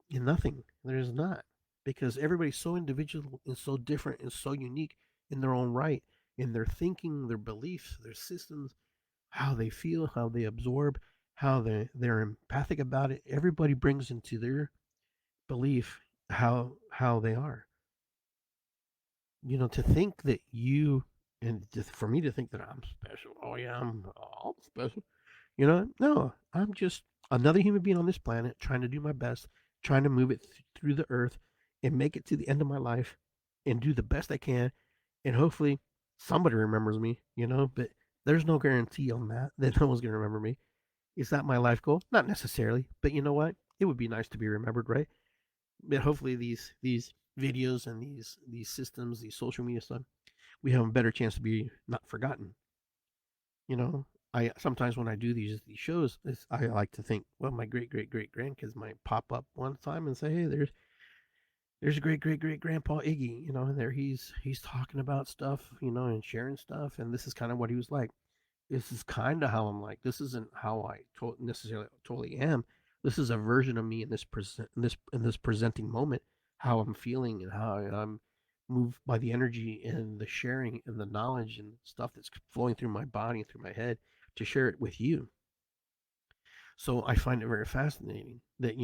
in nothing. There is not, because everybody's so individual and so different and so unique in their own right, in their thinking, their beliefs, their systems, how they feel, how they absorb, how they're empathic about it. Everybody brings into their belief how they are. To think that you And just for me to think that I'm special, oh yeah, I'm all special. You know, no, I'm just another human being on this planet trying to do my best, trying to move it through the earth and make it to the end of my life and do the best I can. And hopefully somebody remembers me, but there's no guarantee on that no one's going to remember me. Is that my life goal? Not necessarily, but you know what? It would be nice to be remembered, right? But hopefully these videos and these systems, these social media stuff, we have a better chance to be not forgotten. You know, I sometimes when I do these shows, I like to think, well, my great grandkids might pop up one time and say, hey, there's great grandpa Iggy, and there he's talking about stuff, and sharing stuff, and this is kind of what he was like. This is kind of how I'm like. This isn't how I necessarily totally am. This is a version of me in this presenting moment, how I'm feeling and how I'm moved by the energy and the sharing and the knowledge and stuff that's flowing through my body and through my head to share it with you. So I find it very fascinating that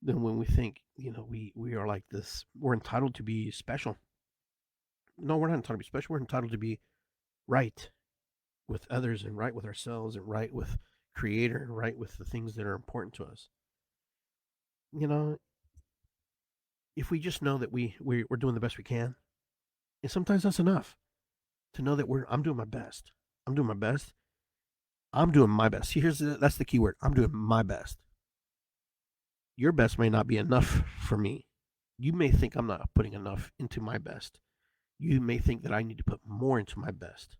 then when we think we are like this, we're entitled to be special. No, we're not entitled to be special. We're entitled to be right with others and right with ourselves and right with creator and right with the things that are important to us. You know, if we just know that we're doing the best we can, and sometimes that's enough to know that I'm doing my best. I'm doing my best. I'm doing my best. See, that's the key word. I'm doing my best. Your best may not be enough for me. You may think I'm not putting enough into my best. You may think that I need to put more into my best.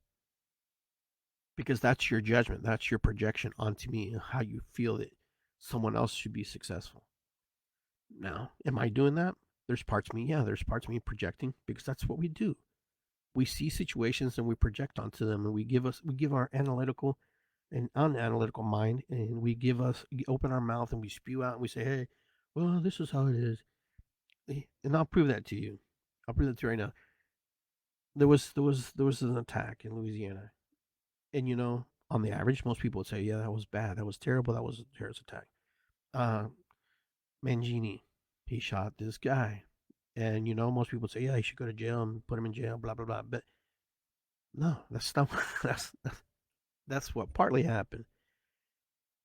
Because that's your judgment. That's your projection onto me and how you feel that someone else should be successful. Now, am I doing that? There's parts of me, yeah, there's parts of me projecting because that's what we do. We see situations and we project onto them, and we give our analytical and unanalytical mind, and we open our mouth and we spew out and we say, hey, well, this is how it is. And I'll prove that to you. I'll prove that to you right now. There was an attack in Louisiana. And on the average, most people would say, yeah, that was bad. That was terrible. That was a terrorist attack. Mangini, he shot this guy. And most people would say, yeah, he should go to jail and put him in jail, blah blah blah. But no, that's not that's what partly happened.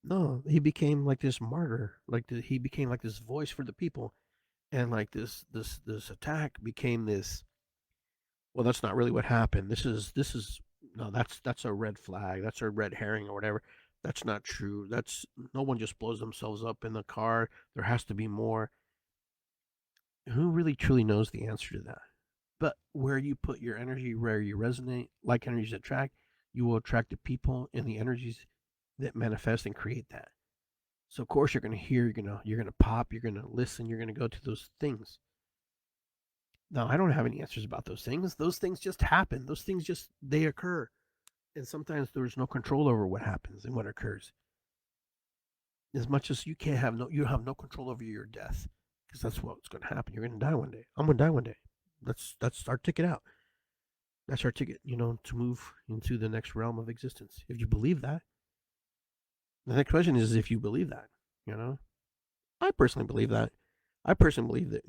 No, he became like this martyr. He became like this voice for the people. And like this attack became this, well, that's not really what happened. This is no, that's a red flag. That's a red herring or whatever. That's not true. That's No one just blows themselves up in the car. There has to be more. Who really truly knows the answer to that? But where you put your energy, where you resonate, like energies attract, you will attract the people and the energies that manifest and create that. So of course you're gonna hear, you're gonna pop, you're gonna listen, you're gonna go to those things. Now, I don't have any answers about those things. Those things just happen. Those things they occur. And sometimes there's no control over what happens and what occurs. As much as you have no control over your death, because that's what's going to happen. You're going to die one day. I'm going to die one day. That's our ticket out. That's our ticket, to move into the next realm of existence. If you believe that, the next question is if you believe that. I personally believe that. I personally believe that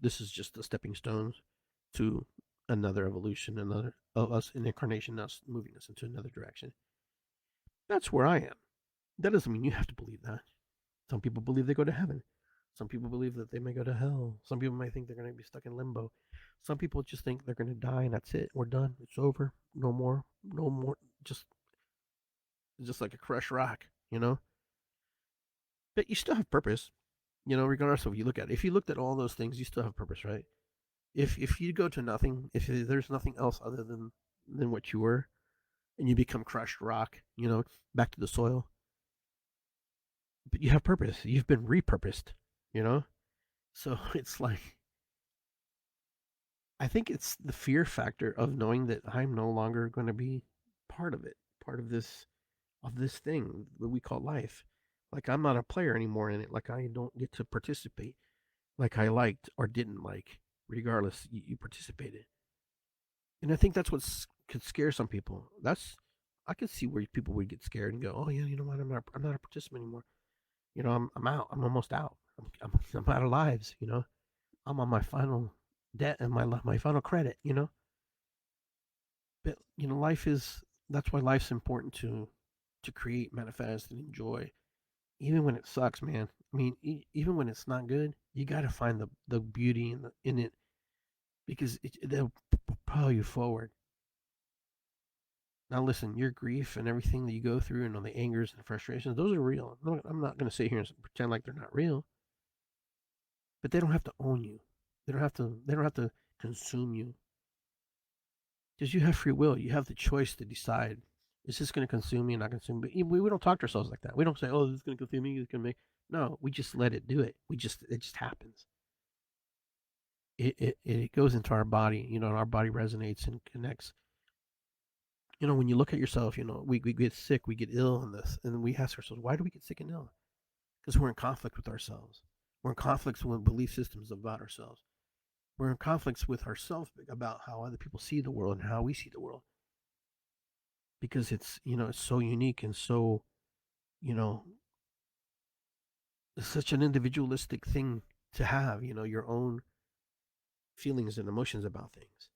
this is just a stepping stone to another evolution, another of us in incarnation, us moving us into another direction. That's where I am. That doesn't mean you have to believe that. Some people believe they go to heaven. Some people believe that they may go to hell. Some people might think they're going to be stuck in limbo. Some people just think they're going to die and that's it. We're done. It's over. No more. No more. Just like a crushed rock, But you still have purpose, regardless of what you look at. If you looked at all those things, you still have purpose, right? If you go to nothing, if there's nothing else other than what you were, and you become crushed rock, back to the soil, but you have purpose. You've been repurposed, So it's like, I think it's the fear factor of knowing that I'm no longer going to be part of it, part of this thing that we call life. Like I'm not a player anymore in it. Like I don't get to participate like I liked or didn't like. Regardless, you participated. And I think that's what could scare some people. I could see where people would get scared and go, "Oh yeah, you know what? I'm not a participant anymore. I'm out. I'm almost out. I'm out of lives. I'm on my final debt and my final credit. But that's why life's important to create, manifest, and enjoy, even when it sucks, man. I mean, even when it's not good, you got to find the beauty in it, because they'll propel you forward. Now, listen, your grief and everything that you go through, and all the angers and frustrations, those are real. I'm not going to sit here and pretend like they're not real, but they don't have to own you. They don't have to. They don't have to consume you, because you have free will. You have the choice to decide: is this going to consume me or not consume me? But we don't talk to ourselves like that. We don't say, "Oh, this is going to consume me. It's going to make." No, we just let it do it. It just happens. It goes into our body, and our body resonates and connects. When you look at yourself, we get sick, we get ill in this, and we ask ourselves, why do we get sick and ill? Because we're in conflict with ourselves. We're in conflicts with belief systems about ourselves. We're in conflicts with ourselves about how other people see the world and how we see the world. Because it's so unique and so, you know, it's such an individualistic thing to have, your own feelings and emotions about things.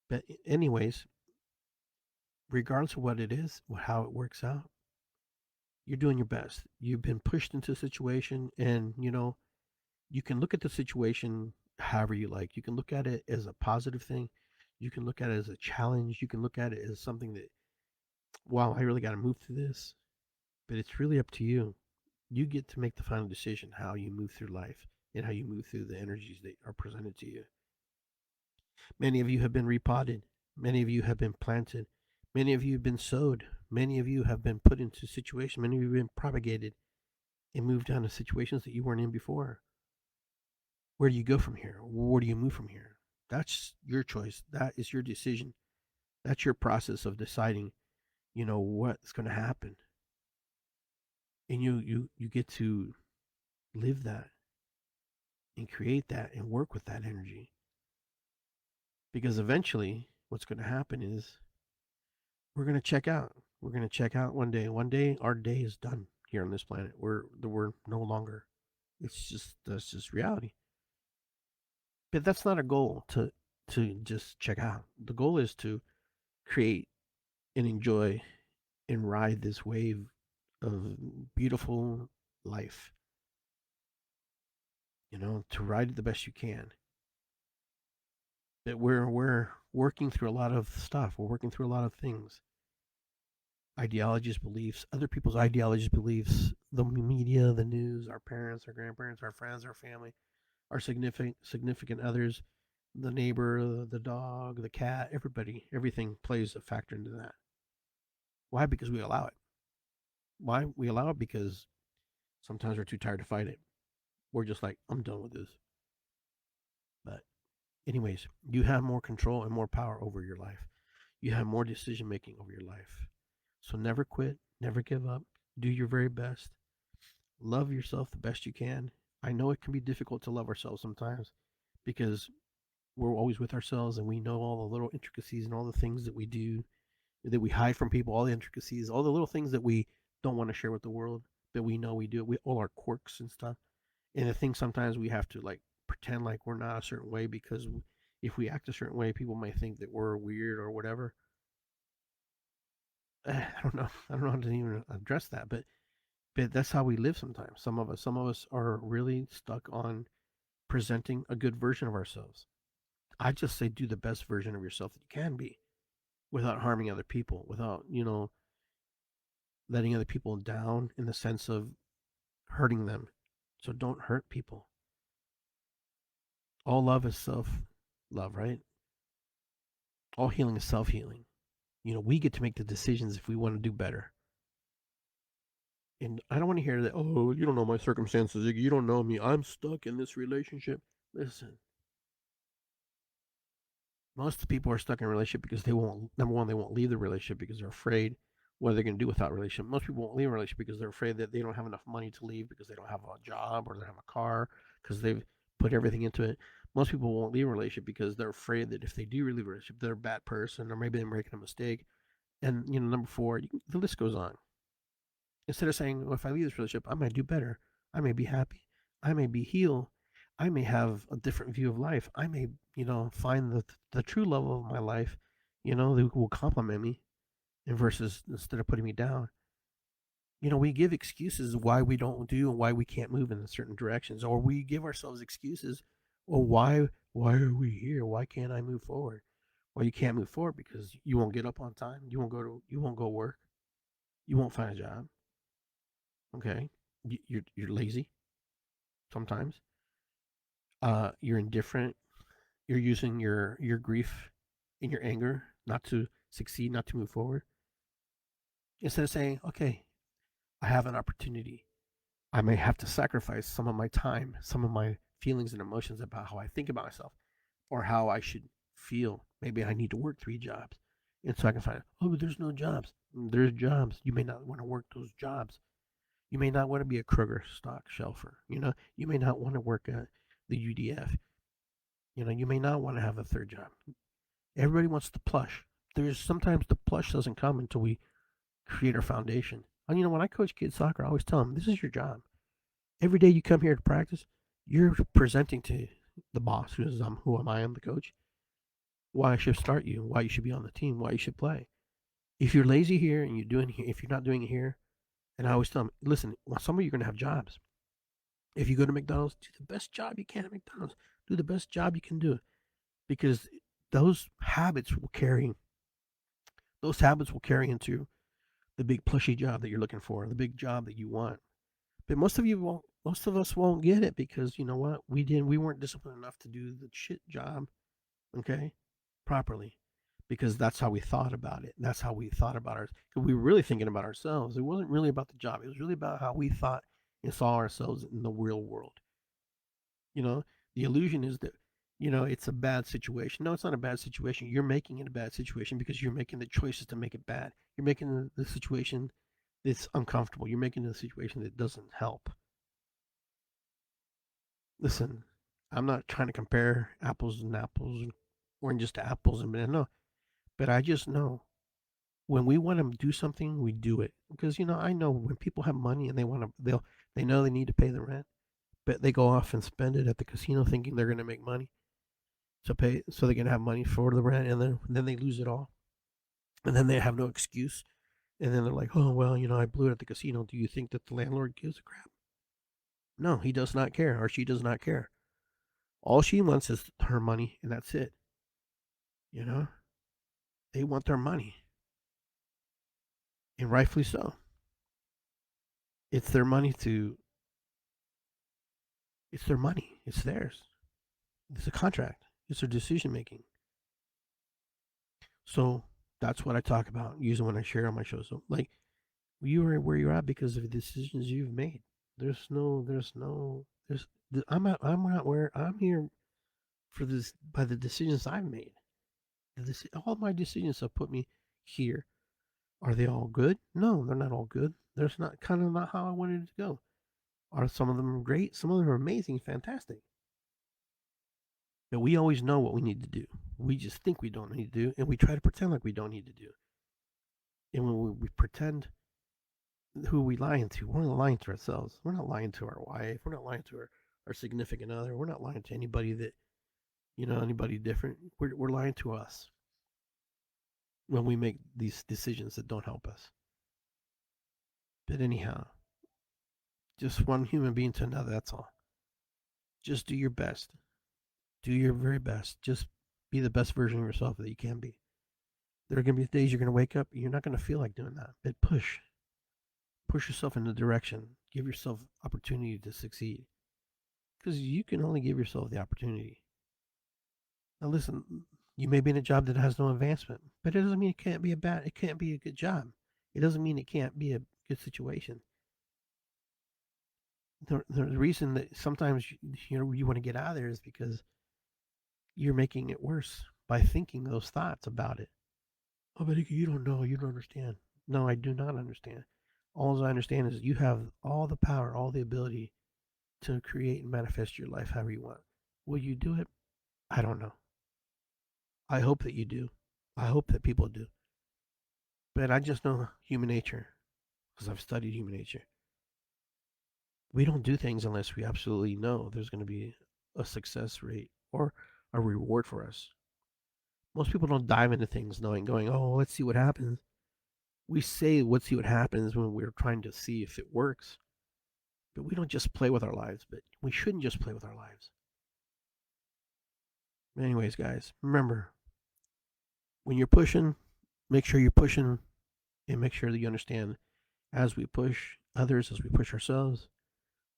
But anyways, regardless of what it is, how it works out, you're doing your best. You've been pushed into a situation, and you can look at the situation however you like. You can look at it as a positive thing. You can look at it as a challenge. You can look at it as something that, wow, I really got to move through this. But it's really up to you. You get to make the final decision how you move through life and how you move through the energies that are presented to you. Many of you have been repotted. Many of you have been planted. Many of you have been sowed. Many of you have been put into situations. Many of you have been propagated and moved down to situations that you weren't in before. Where do you go from here? Where do you move from here? That's your choice. That is your decision. That's your process of deciding, what's going to happen. And you get to live that and create that and work with that energy. Because eventually what's going to happen is we're going to check out. We're going to check out one day. One day our day is done here on this planet. We're no longer. That's just reality. But that's not a goal to just check out. The goal is to create and enjoy and ride this wave of beautiful life. To ride it the best you can. But we're working through a lot of stuff. We're working through a lot of things. Ideologies, beliefs, other people's ideologies, beliefs, the media, the news, our parents, our grandparents, our friends, our family, our significant others, the neighbor, the dog, the cat, everything plays a factor into that. Why? Because we allow it. Why we allow it? Because sometimes we're too tired to fight it. We're just like, I'm done with this. But anyways, you have more control and more power over your life. You have more decision making over your life. So never quit, never give up. Do your very best. Love yourself the best you can. I know it can be difficult to love ourselves sometimes, because we're always with ourselves and we know all the little intricacies and all the things that we do that we hide from people, all the intricacies, all the little things that we don't want to share with the world, but we know we do. We all our quirks and stuff. And I think sometimes we have to pretend like we're not a certain way, because if we act a certain way, people might think that we're weird or whatever. I don't know. I don't know how to even address that, but that's how we live sometimes. Some of us are really stuck on presenting a good version of ourselves. I just say do the best version of yourself that you can be, without harming other people, without letting other people down in the sense of hurting them. So don't hurt people. All love is self-love, right? All healing is self-healing. We get to make the decisions if we want to do better. And I don't want to hear that, oh, you don't know my circumstances, Iggy. You don't know me. I'm stuck in this relationship. Listen. Most people are stuck in a relationship because they won't leave the relationship because they're afraid what they're going to do without a relationship. Most people won't leave a relationship because they're afraid that they don't have enough money to leave, because they don't have a job, or they don't have a car, because they've put everything into it. Most people won't leave a relationship because they're afraid that if they do leave a relationship, they're a bad person, or maybe they're making a mistake. And number 4, the list goes on. Instead of saying, well, if I leave this relationship, I might do better. I may be happy. I may be healed. I may have a different view of life. I may, find the true love of my life, who will compliment me and versus instead of putting me down. We give excuses why we don't do and why we can't move in certain directions, or we give ourselves excuses. Well, why are we here? Why can't I move forward? Well, you can't move forward because you won't get up on time. You won't go work. You won't find a job. Okay, you're lazy sometimes. You're indifferent. You're using your grief and your anger not to succeed, not to move forward. Instead of saying, okay, I have an opportunity. I may have to sacrifice some of my time, some of my feelings and emotions about how I think about myself or how I should feel. Maybe I need to work 3 jobs. And so I can find, oh, but there's no jobs. There's jobs. You may not want to work those jobs. You may not want to be a Kroger stock shelfer. You may not want to work at the UDF. You may not want to have a third job. Everybody wants the plush. There's sometimes the plush doesn't come until we create our foundation. And when I coach kids soccer, I always tell them, this is your job. Every day you come here to practice, you're presenting to the boss, who am I? I'm the coach. Why I should start you, why you should be on the team, why you should play. If you're lazy here and if you're not doing it here, and I always tell them, listen, some of you are going to have jobs. If you go to McDonald's, do the best job you can at McDonald's. Do the best job you can do, because those habits will carry into the big plushy job that you're looking for, the big job that you want. But most of us won't get it because you know what? We weren't disciplined enough to do the shit job, okay, properly, because that's how we thought about it. That's how we thought about ours. Because we were really thinking about ourselves. It wasn't really about the job. It was really about how we thought and saw ourselves in the real world. The illusion is that it's a bad situation. No, it's not a bad situation. You're making it a bad situation because you're making the choices to make it bad. You're making the situation that's uncomfortable. You're making the situation that doesn't help. Listen, I'm not trying to compare apples and apples, and oranges to apples and bananas. No, but I just know when we want to do something, we do it because I know when people have money and they know they need to pay the rent, but they go off and spend it at the casino thinking they're going to make money, so they can have money for the rent, and then they lose it all, and then they have no excuse, and then they're like, oh well, I blew it at the casino. Do you think that the landlord gives a crap? No, he does not care, or she does not care. All she wants is her money, and that's it. They want their money, and rightfully so. It's their money to. It's their money. It's theirs. It's a contract. It's their decision making. So that's what I talk about using when I share on my show. So like, you are where you're at because of the decisions you've made. I'm not where I'm here for this by the decisions I've made. All my decisions have put me here. Are they all good? No, they're not all good. There's not kind of not how I wanted it to go. Are some of them great? Some of them are amazing, fantastic. But we always know what we need to do. We just think we don't need to do, and we try to pretend like we don't need to do. And when we pretend, who are we lying to? We're not lying to ourselves. We're not lying to our wife. We're not lying to our significant other. We're not lying to anybody that, anybody different. We're lying to us when we make these decisions that don't help us. But anyhow, just one human being to another, that's all. Just do your best. Do your very best. Just be the best version of yourself that you can be. There are going to be days you're going to wake up and you're not going to feel like doing that. But push yourself in the direction. Give yourself opportunity to succeed. Because you can only give yourself the opportunity. Now listen, you may be in a job that has no advancement, but it doesn't mean it can't be a good job. It doesn't mean it can't be a good situation. The reason that sometimes you want to get out of there is because you're making it worse by thinking those thoughts about it. Oh, but you don't know. You don't understand. No, I do not understand. All I understand is you have all the power, all the ability to create and manifest your life however you want. Will you do it? I don't know. I hope that you do. I hope that people do. But I just know human nature because I've studied human nature. We don't do things unless we absolutely know there's going to be a success rate or a reward for us. Most people don't dive into things going, oh, let's see what happens. We say, let's see what happens when we're trying to see if it works. But we don't just play with our lives, but we shouldn't just play with our lives. Anyways, guys, remember, when you're pushing, make sure you're pushing and make sure that you understand as we push others, as we push ourselves,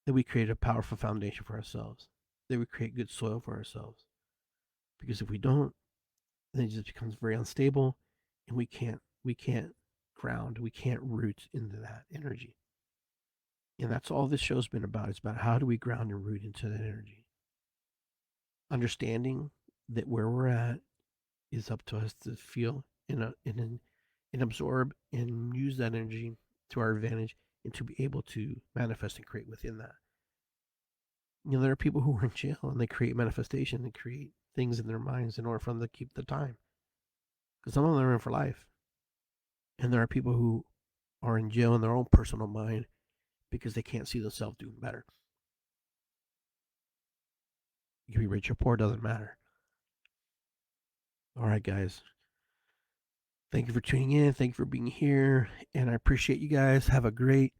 that we create a powerful foundation for ourselves, that we create good soil for ourselves. Because if we don't, then it just becomes very unstable and we can't ground, we can't root into that energy. And that's all this show's been about. It's about how do we ground and root into that energy. Understanding that where we're at is up to us to feel and absorb and use that energy to our advantage and to be able to manifest and create within that. There are people who are in jail and they create manifestation and create things in their minds in order for them to keep the time. Because some of them are in for life. And there are people who are in jail in their own personal mind because they can't see themselves doing better. You can be rich or poor, doesn't matter. All right, guys. Thank you for tuning in. Thank you for being here. And I appreciate you guys. Have a great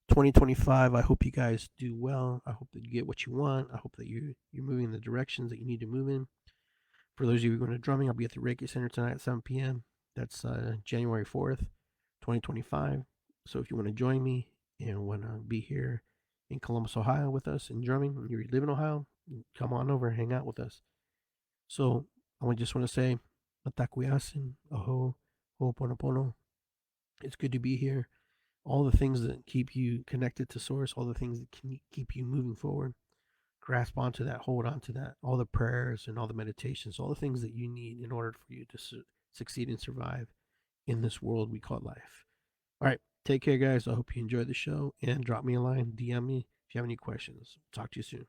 2025. I hope you guys do well. I hope that you get what you want. I hope that you're moving in the directions that you need to move in. For those of you who are going to drumming, I'll be at the Reiki Center tonight at 7 p.m. That's January 4th, 2025. So if you want to join me and want to be here in Columbus, Ohio with us in drumming, and you live in Ohio, come on over and hang out with us. So I just want to say, Matakuyasin, Aho, Ho'oponopono. It's good to be here. All the things that keep you connected to Source, all the things that can keep you moving forward, grasp onto that, hold on to that, all the prayers and all the meditations, all the things that you need in order for you to succeed and survive in this world we call life. All right, take care, guys. I hope you enjoyed the show, and drop me a line, DM me if you have any questions. Talk to you soon.